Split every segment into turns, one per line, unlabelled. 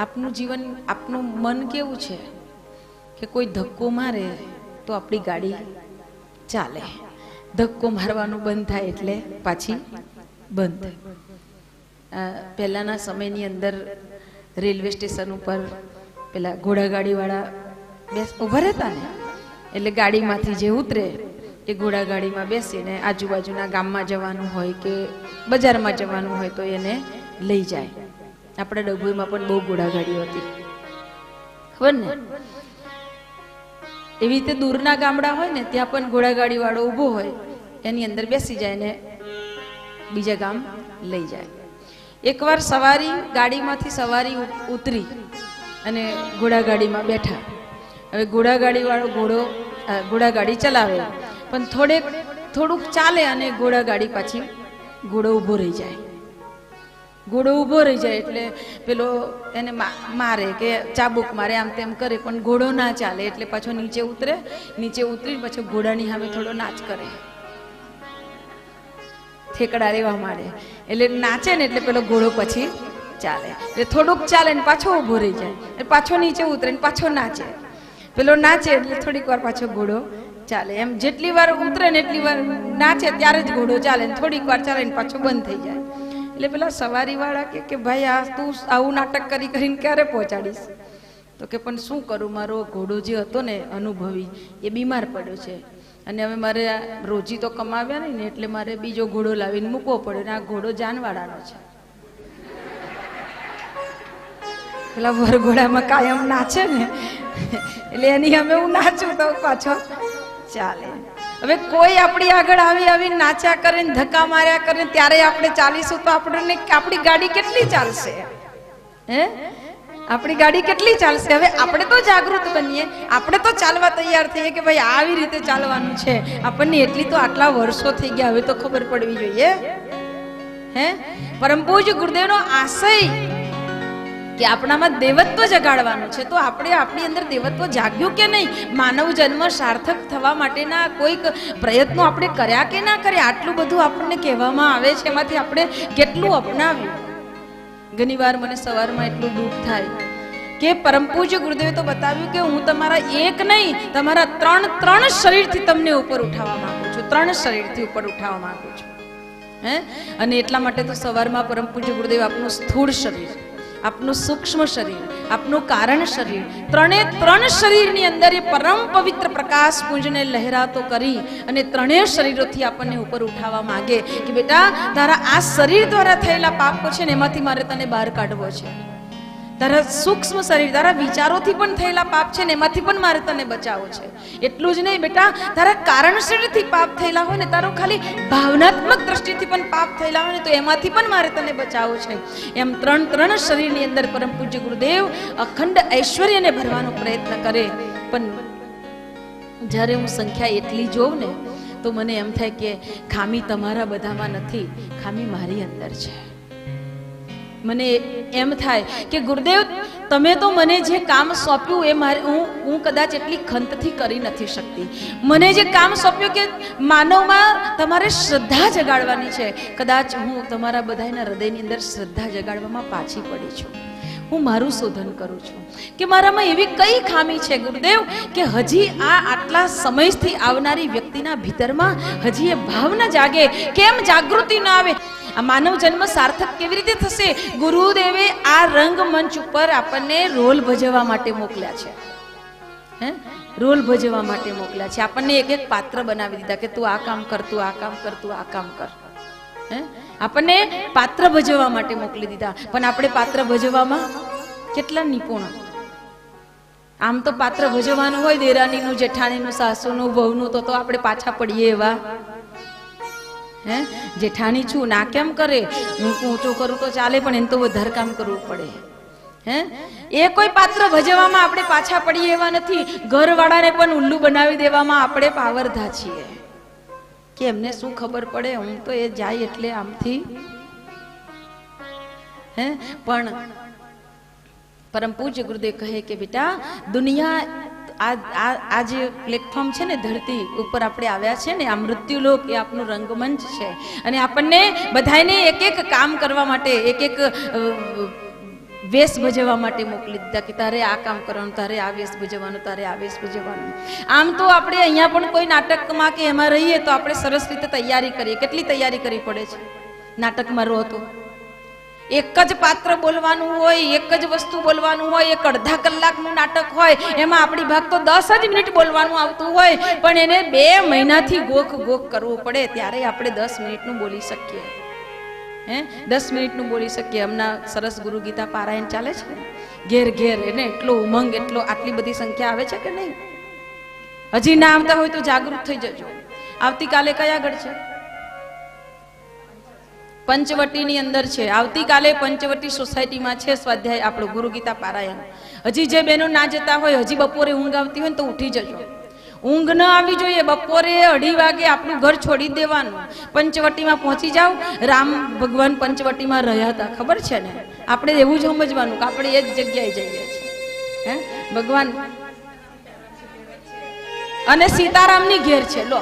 આપનું જીવન, આપનું મન કેવું છે કે કોઈ ધક્કો મારે તો આપણી ગાડી ચાલે, ધક્કો મારવાનું બંધ થાય એટલે પાછી બંધ થાય. પહેલાના સમયની અંદર રેલવે સ્ટેશન ઉપર પેલા ઘોડાગાડીવાળા ઊભા રહેતા ને, એટલે ગાડીમાંથી જે ઉતરે એ ઘોડાગાડીમાં બેસીને આજુબાજુના ગામમાં જવાનું હોય કે બજારમાં જવાનું હોય તો એને લઈ જાય. આપણે ડભોઈમાં પણ બહુ ઘોડાગાડીઓ હતી, ખબર ને? એવી રીતે દૂરના ગામડા હોય ને ત્યાં પણ ઘોડાગાડી વાળો ઊભો હોય, એની અંદર બેસી જાય ને બીજા ગામ લઈ જાય. એકવાર સવારી ગાડીમાંથી સવારી ઉતરી અને ઘોડાગાડીમાં બેઠા. હવે ઘોડાગાડી વાળો ઘોડાગાડી ચલાવે પણ થોડુંક ચાલે અને ઘોડાગાડી પાછી ઘોડો ઊભો રહી જાય. ઘોડો ઊભો રહી જાય એટલે પેલો એને મારે કે ચાબુક મારે, આમ તેમ કરે, પણ ઘોડો ના ચાલે એટલે પાછો નીચે ઉતરે. નીચે ઉતરી પછી ઘોડાની સામે થોડો નાચ કરે, ઠેકડા રેવા માંડે. એટલે નાચે ને એટલે પેલો ઘોડો પછી ચાલે. એટલે થોડુંક ચાલે ને પાછો ઊભો રહી જાય, પાછો નીચે ઉતરે ને પાછો નાચે. પેલો નાચે એટલે થોડીક વાર પાછો ઘોડો ચાલે. એમ જેટલી વાર ઉતરે ને એટલી વાર નાચે ત્યારે જ ઘોડો ચાલે, ને થોડીક વાર ચાલે ને પાછો બંધ થઈ જાય. એટલે પેલા સવારી વાળા કે ભાઈ આ તું આવું નાટક કરી કરીને ક્યારે પહોંચાડીશ? તો કે પણ શું કરું, મારો ઘોડો જે હતો ને અનુભવી એ બીમાર પડ્યો છે અને હવે મારે રોજી તો કમાવ્યા નહીં ને એટલે મારે બીજો ઘોડો લાવીને મૂકવો પડ્યો, ને આ ઘોડો જાનવાળાનો છે. પેલા વરઘોડામાં કાયમ નાચે ને એટલે એની અમે હું નાચું તો પાછો ચાલે. હવે કોઈ આપણી આગળ આવી નાચ્યા કરે ને ધક્કા માર્યા કરે ત્યારે આપણે ચાલીશું તો આપણને આપણી ગાડી કેટલી ચાલશે? હે, આપણી ગાડી કેટલી ચાલશે? હવે આપણે તો જાગૃત બનીએ, આપણે તો ચાલવા તૈયાર થઈએ કે ભાઈ આવી રીતે ચાલવાનું છે. આપણને એટલી તો આટલા વર્ષો થઈ ગયા, હવે તો ખબર પડવી જોઈએ. હે, પરમ પૂજ્ય ગુરુદેવનો આશય કે આપણામાં દેવત્વ જગાડવાનું છે, તો આપણે આપણી અંદર દેવત્વ જાગ્યું કે નહીં? માનવ જન્મ સાર્થક થવા માટેના કોઈક પ્રયત્નો આપણે કર્યા કે ના કર્યા? આટલું બધું આપણને કહેવામાં આવે છે, એમાંથી આપણે કેટલું અપનાવ્યું? ઘણી વાર મને સવારમાં એટલું દુઃખ થાય કે પરમ પૂજ્ય ગુરુદેવે તો બતાવ્યું કે હું તમારા એક નહીં, તમારા ત્રણ શરીરથી તમને ઉપર ઉઠાવવા માંગુ છું, 3 શરીરથી ઉપર ઉઠાવવા માંગુ છું. હે, અને એટલા માટે તો સવારમાં પરમ પૂજ્ય ગુરુદેવ આપનું સ્થૂળ શરીર, આપનું સૂક્ષ્મ શરીર, આપનું કારણ શરીર, 3 શરીરની અંદર એ પરમ પવિત્ર પ્રકાશ પુંજને લહેરાતો કરી અને 3 શરીરોથી આપણને ઉપર ઉઠાવવા માંગે કે બેટા તારા આ શરીર દ્વારા થયેલા પાપો છે ને એમાંથી મારે તને બહાર કાઢવો છે. તારા સૂક્ષ્મ શરીર, તારા વિચારોથી પણ થયેલા પાપ છે ને એમાંથી પણ મારે તને બચાવવો છે. એટલું જ નહીં બેટા, તારા કારણ શરીરથી પાપ થયેલા હોય ને, તારો ખાલી ભાવનાત્મક દ્રષ્ટિથી પણ પાપ થયેલા હોય ને તો એમાંથી પણ મારે તને બચાવવો છે. એમ 3 શરીરની અંદર પરમ પૂજ્ય ગુરુદેવ અખંડ ઐશ્વર્યને ભરવાનો પ્રયત્ન કરે. પણ જ્યારે હું સંખ્યા એટલી જોઉં ને તો મને એમ થાય કે ખામી તમારા બધામાં નથી, ખામી મારી અંદર છે. મને એમ થાય કે ગુરુદેવ તમે તો મને જે કામ સોંપ્યું એ મારે હું કદાચ એટલી ખંતથી કરી નથી શકતી. મને જે કામ સોંપ્યું કે માનવમાં તમારે શ્રદ્ધા જગાડવાની છે, કદાચ હું તમારા બધાના હૃદયની અંદર શ્રદ્ધા જગાડવામાં પાછી પડી છું. હું મારું શોધન કરું છું કે મારામાં એવી કઈ ખામી છે ગુરુદેવ કે હજી આટલા સમયથી આવનારી વ્યક્તિના ભીતરમાં હજી એ ભાવ ન જાગે, કેમ જાગૃતિ ન આવે? આ માનવ જન્મ સાર્થક કેવી રીતે થશે? ગુરુદેવે આ રંગમંચ ઉપર આપણને રોલ ભજવવા માટે મોકલ્યા છે. હે, રોલ ભજવવા માટે મોકલ્યા છે. આપણને એક પાત્ર બનાવી દીધા કે તું આ કામ કર, તું આ કામ કર, તું આ કામ કર. હે, આપણને પાત્ર ભજવવા માટે મોકલી દીધા. પણ આપણે પાત્ર ભજવવામાં કેટલા નિપુણ? આમ તો પાત્ર ભજવવાનું હોય દેરાણીનું, જેઠાણીનું, સાસુનું, વહુનું, તો આપણે પાછા પડીએ એવા. હે, જેઠાણી છું ના કેમ કરે, હું ઊંચું કરું તો ચાલે પણ એને તો વધારે કામ કરવું પડે. હે, એ કોઈ પાત્ર ભજવવામાં આપણે પાછા પડીએ એવા નથી. ઘરવાળાને પણ ઉલ્લુ બનાવી દેવામાં આપણે પાવરધા છીએ કે એમને શું ખબર પડે, હું તો એ જાય એટલે આમથી. હે, પણ પરમ પૂજ્ય ગુરુદેવ કહે કે બેટા દુનિયા આ જે પ્લેટફોર્મ છે ને, ધરતી ઉપર આપણે આવ્યા છે ને, આ મૃત્યુલોક એ આપનું રંગમંચ છે અને આપણને બધાને એક કામ કરવા માટે, એક વેશ ભજવવા માટે મોકલી દીધા કે તારે આ કામ કરવાનું, તારે આ વેશ ભજવવાનું, તારે આ વેશ ભજવવાનું. આમ તો આપણે અહીંયા પણ કોઈ નાટકમાં કે એમાં રહીએ તો આપણે સરસ રીતે તૈયારી કરીએ. કેટલી તૈયારી કરવી પડે છે નાટકમાં રહો તો? એક જ પાત્ર બોલવાનું હોય, એક જ વસ્તુ બોલવાનું હોય, એક અડધા કલાકનું નાટક હોય, એમાં આપણી ભાગ તો 10 જ મિનિટ બોલવાનું આવતું હોય, પણ એને 2 મહિનાથી ગોખ કરવું પડે ત્યારે આપણે 10 મિનિટનું બોલી શકીએ. 10 મિનિટનું બોલી શકીએ. હમણાં સરસ ગુરુ ગીતા પારાયણ ચાલે છે, ઘેર ઘેર એને એટલો ઉમંગ, એટલો આટલી બધી સંખ્યા આવે છે કે નહીં? હજી ના આવતા હોય તો જાગૃત થઈ જજો. આવતીકાલે કયા આગળ છે? પંચવટીની અંદર છે. આવતીકાલે પંચવટી સોસાયટીમાં છે સ્વાધ્યાય આપણો ગુરુ ગીતા પારાયણ. હજી જે બહેનો ના જતા હોય, હજી બપોરે ઊંઘ આવતી હોય ને તો ઉઠી જજો. ઊંઘ ન આવી જોઈએ. બપોરે 2:30 વાગે આપણું ઘર છોડી દેવાનું, પંચવટીમાં પહોંચી જાવ. રામ ભગવાન પંચવટીમાં રહ્યા હતા, ખબર છે ને? આપણે એવું જ સમજવાનું કે આપણે એ જ જગ્યાએ જઈએ છીએ. ભગવાન અને સીતારામની ઘેર છે. લો,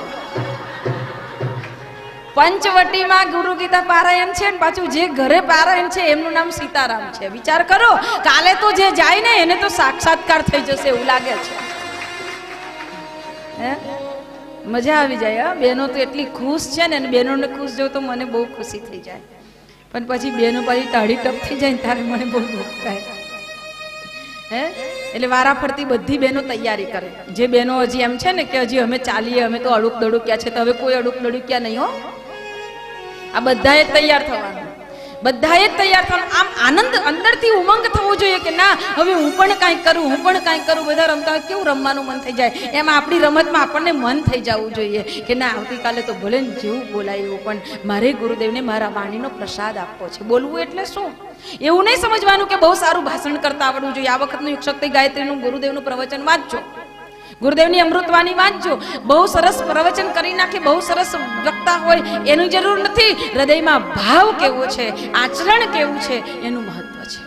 પંચવટીમાં ગુરુ ગીતા પારાયણ છે ને પાછું જે ઘરે પારાયણ છે એમનું નામ સીતારામ છે. વિચાર કરો, કાલે તો જે જાય ને એને તો સાક્ષાત્કાર થઈ જશે એવું લાગે છે. મજા આવી જાય. બહેનો તો એટલી ખુશ છે ને, બહેનોને ખુશ જોઉં તો મને બહુ ખુશી થઈ જાય. પણ પછી બહેનો પાછી તાળી ટપ થઈ જાય ને ત્યારે મને બહુ દુઃખ થાય. એટલે વારા ફરતી બધી બહેનો તૈયારી કરે. જે બહેનો હજી એમ છે ને કે હજી અમે ચાલીએ, અમે તો અડુક દડુક્યા છે, તો હવે કોઈ અડુક દડુક્યા નહીં હો. આ બધાએ તૈયાર થવાનું, બધાએ તૈયાર થવાનું. આમ આનંદ અંદરથી ઉમંગ થવો જોઈએ કે ના હવે હું પણ કાંઈક કરું, હું પણ કાંઈક કરું. બધા રમતા હોય કેવું રમવાનું મન થઈ જાય, એમાં આપણી રમતમાં આપણને મન થઈ જવું જોઈએ કે ના આવતીકાલે તો ભલે ને જેવું બોલાય એવું, પણ મારે ગુરુદેવને મારા વાણીનો પ્રસાદ આપવો છે. બોલવું એટલે શું? એવું નહીં સમજવાનું કે બહુ સારું ભાષણ કરતા આવડવું જોઈએ. આ વખતનું શક્તિ ગાયત્રીનું ગુરુદેવનું પ્રવચન વાંચજો, ગુરુદેવની અમૃતવાણી વાંચજો. બહુ સરસ પ્રવચન કરી નાખે, બહુ સરસ વક્તા હોય એની જરૂર નથી. હૃદયમાં ભાવ કેવો છે, આચરણ કેવું છે એનું મહત્વ છે.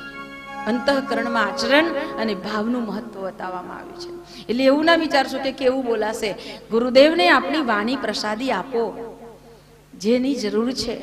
અંતઃકરણમાં આચરણ અને ભાવનું મહત્વ બતાવવામાં આવ્યું છે. એટલે એવું ના વિચારશો કે કેવું બોલાશે. ગુરુદેવને આપણી વાણી પ્રસાદી આપો, જેની જરૂર છે